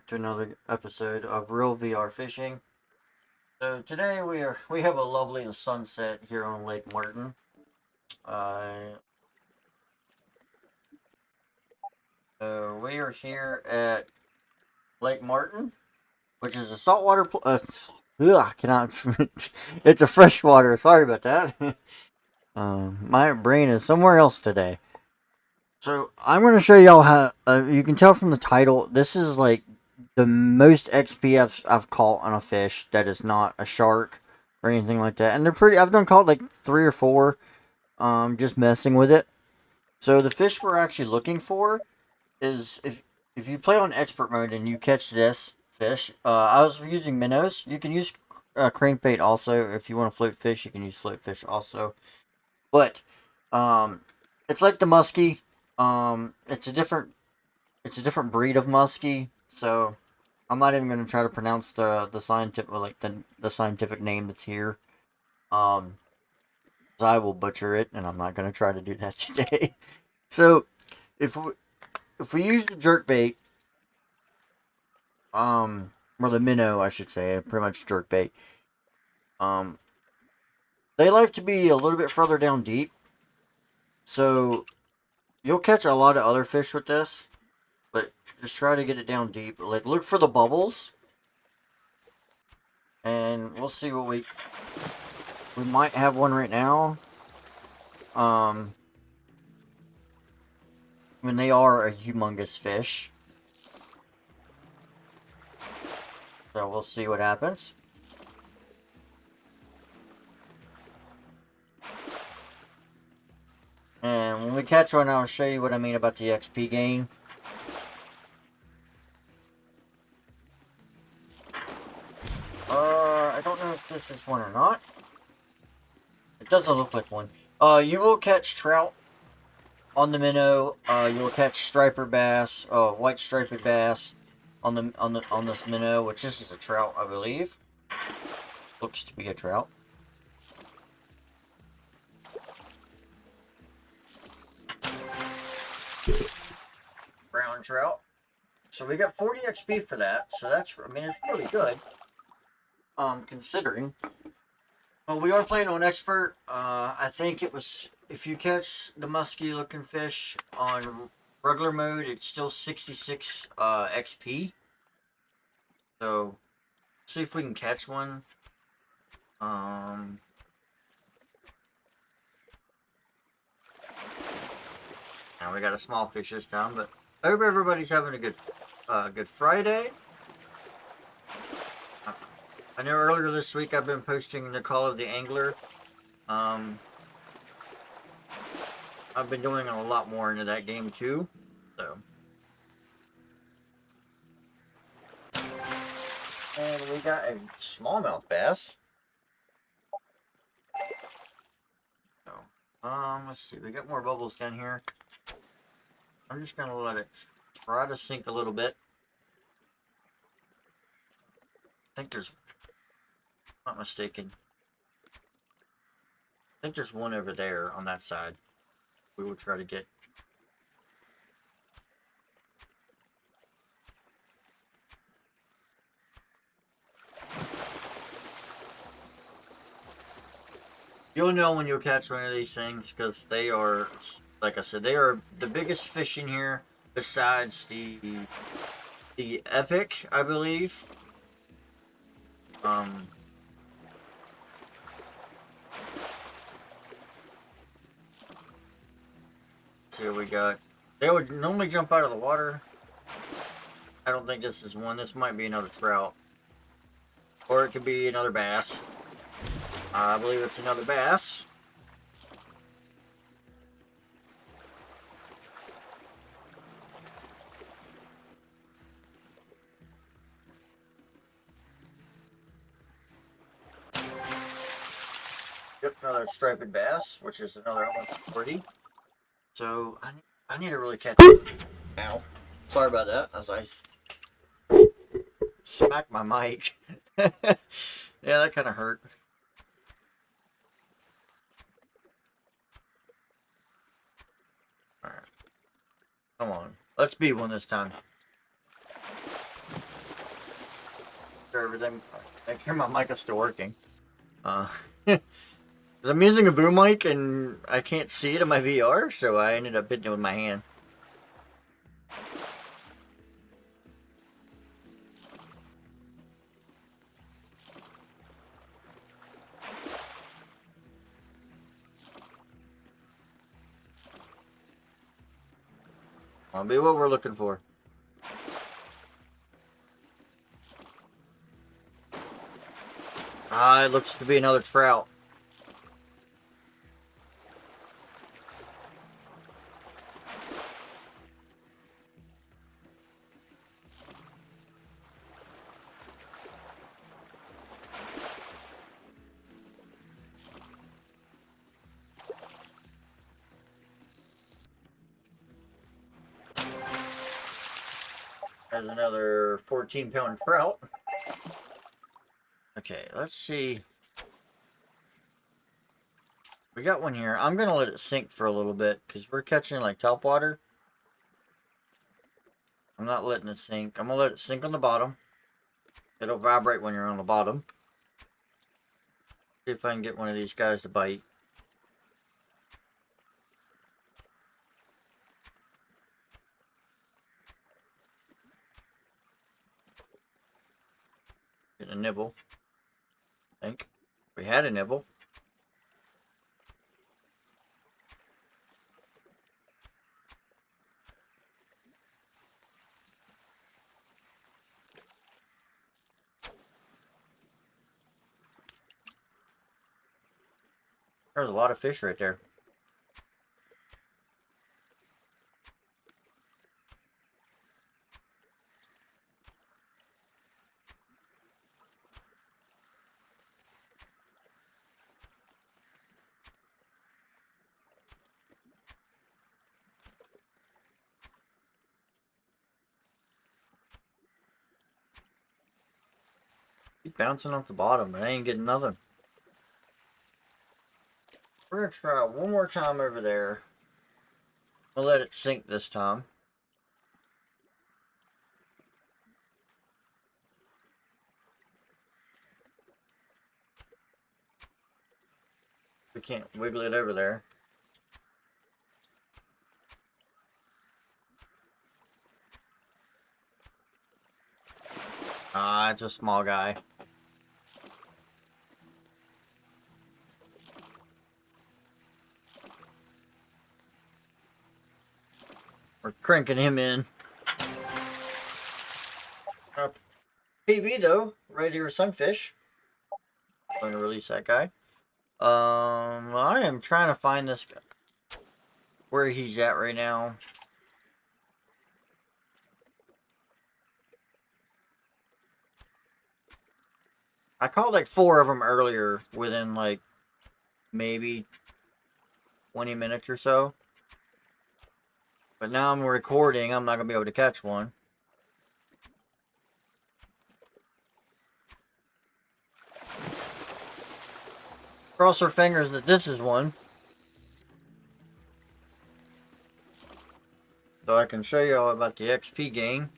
back to another episode of Real VR Fishing. So today we have a lovely sunset here on Lake Martin. Uh, we are here at Lake Martin, which is a saltwater. I cannot. It's a freshwater. Sorry about that. My brain is somewhere else today. So I'm going to show y'all how. You can tell from the title. This is like the most XP I've caught on a fish that is not a shark or anything like that. And they're pretty. I've done caught like 3 or 4. Just messing with it. So the fish we're actually looking for is if you play on expert mode and you catch this fish. I was using minnows. You can use crankbait also if you want to float fish. You can use float fish also. But um, it's like the muskie. It's a different breed of muskie. So I'm not even going to try to pronounce the scientific the scientific name that's here. Um, 'Cause I will butcher it, and I'm not going to try to do that today. So if we, if we use the jerk bait, or the minnow, I should say, pretty much jerk bait. Um, they like to be a little bit further down deep, so you'll catch a lot of other fish with this, but just try to get it down deep. Like look for the bubbles, and we'll see what we might have one right now. Um, when they are a humongous fish, so we'll see what happens. And when we catch one, I'll show you what I mean about the XP gain. I don't know if this is one or not. It doesn't look like one. You will catch trout on the minnow. You will catch striper bass, white striped bass on this minnow, which this is a trout, I believe. Looks to be a trout. Brown trout. So we got 40 XP for that. So that's, I mean, it's really good. Considering. Well, we are playing on expert. I think it was if you catch the musky looking fish on regular mode, it's still 66 XP. So see if we can catch one. Now we got a small fish this time, but I hope everybody's having a good Friday. I know earlier this week I've been posting the Call of the Angler. I've been doing a lot more into that game too. So, and we got a smallmouth bass. So, let's see. We got more bubbles down here. I'm just gonna let it try to sink a little bit. I think there's, not mistaken. I think there's one over there on that side. We will try to get. You'll know when you catch one of these things because they are, like I said, they are the biggest fish in here besides the epic, I believe. See what we got. They would normally jump out of the water. I don't think this is one. This might be another trout. Or it could be another bass. I believe it's another bass. Yep, another striped bass, which is another almost 40. So, I need to really catch it. Ow. Sorry about that, as I smacked my mic. Yeah, that kind of hurt. Alright. Come on. Let's be one this time. sure everything. Make sure my mic is still working. 'Cause I'm using a boom mic and I can't see it in my VR, so I ended up hitting it with my hand. That'll be what we're looking for. It looks to be another trout. There's another 14-pound trout. Okay, let's see. We got one here. I'm going to let it sink for a little bit because we're catching like top water. I'm not letting it sink. I'm going to let it sink on the bottom. It'll vibrate when you're on the bottom. See if I can get one of these guys to bite. Get a nibble. I think we had a nibble. There's a lot of fish right there. Keep bouncing off the bottom, but I ain't getting nothing. We're gonna try one more time over there. We'll let it sink this time. We can't wiggle it over there. It's a small guy. We're cranking him in. PB though, regular sunfish. I'm gonna release that guy. I am trying to find this guy. Where he's at right now. I caught like 4 of them earlier within like maybe 20 minutes or so. But now I'm recording, I'm not going to be able to catch one. Cross our fingers that this is one. So I can show you all about the XP gain.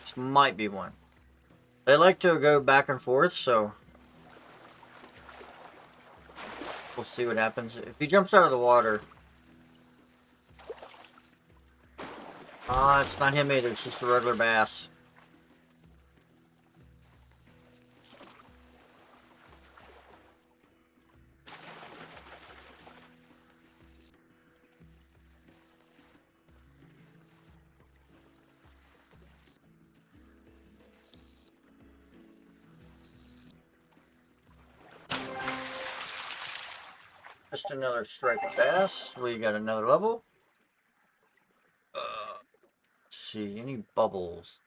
This might be one. They like to go back and forth, so we'll see what happens. If he jumps out of the water... it's not him either, it's just a regular bass. Just another striped bass. We got another level. Let's see, any bubbles?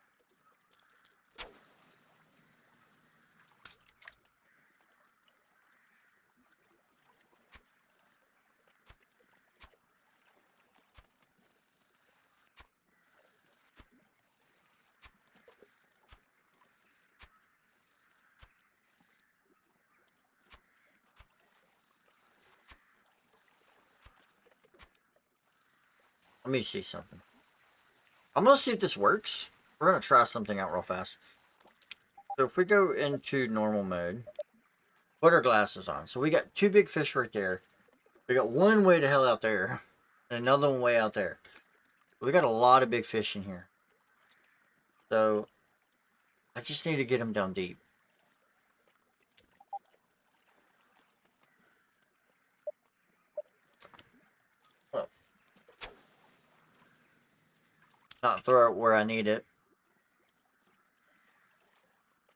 Let me see something. I'm gonna see if this works. We're gonna try something out real fast. So if we go into normal mode, put our glasses on. So we got 2 big fish right there. We got one way to hell out there, and another one way out there. We got a lot of big fish in here. So I just need to get them down deep. Oh. Not throw it where I need it.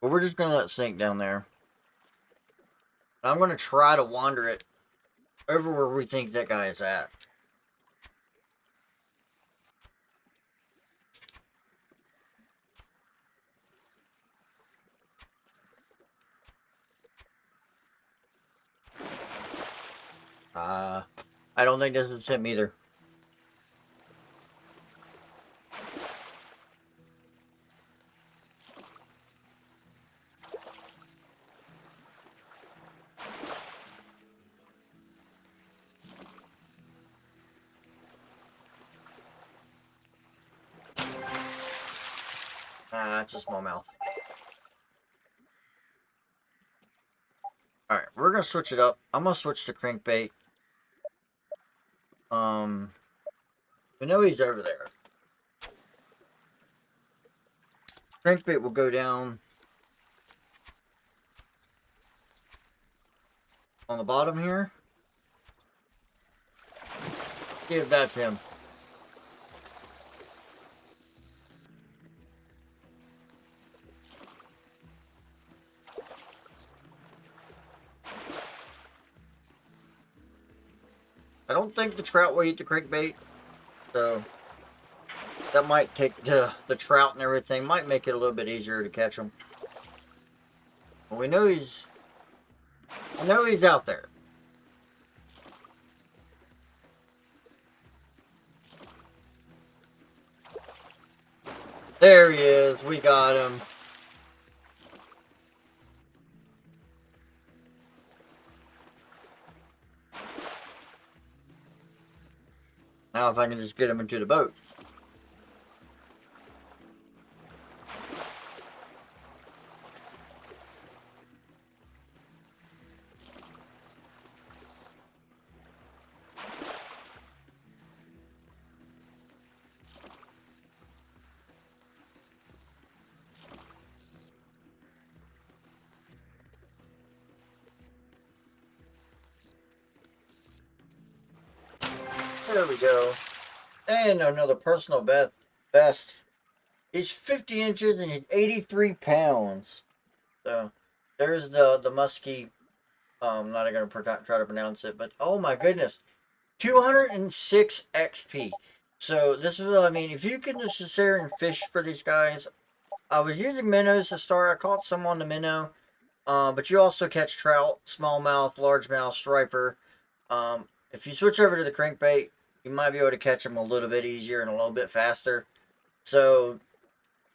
But we're just gonna let it sink down there. I'm gonna try to wander it over where we think that guy is at. I don't think this is him either. It's a smallmouth. Alright, we're gonna switch it up. I'm gonna switch to crankbait. We know he's over there. Crankbait will go down on the bottom here. See if that's him. I don't think the trout will eat the crankbait, so that might take the trout and everything, might make it a little bit easier to catch them. But we know he's out there. There he is. We got him. Now if I can just get him into the boat. There we go. And another personal best. He's 50 inches and he's 83 pounds. So there's the musky. I'm not going to try to pronounce it, but oh my goodness, 206 XP. So this is what I mean. If you can just sit there and fish for these guys, I was using minnows to start. I caught some on the minnow, but you also catch trout, smallmouth, largemouth, striper. If you switch over to the crankbait, you might be able to catch them a little bit easier and a little bit faster. So,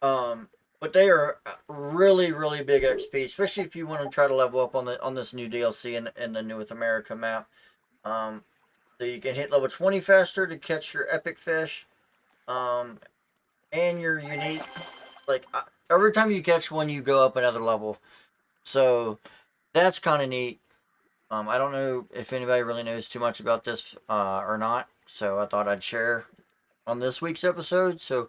but they are really, really big XP, especially if you want to try to level up on this new DLC in the North America map. So you can hit level 20 faster to catch your epic fish, and your uniques. Like every time you catch one, you go up another level. So that's kind of neat. I don't know if anybody really knows too much about this or not, so I thought I'd share on this week's episode. So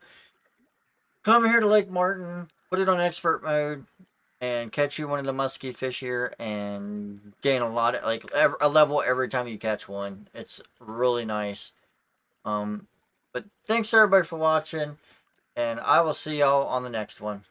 come here to Lake Martin, put it on expert mode, and catch you one of the musky fish here, and gain a lot of a level every time you catch one. It's really nice. But thanks everybody for watching, and I will see y'all on the next one.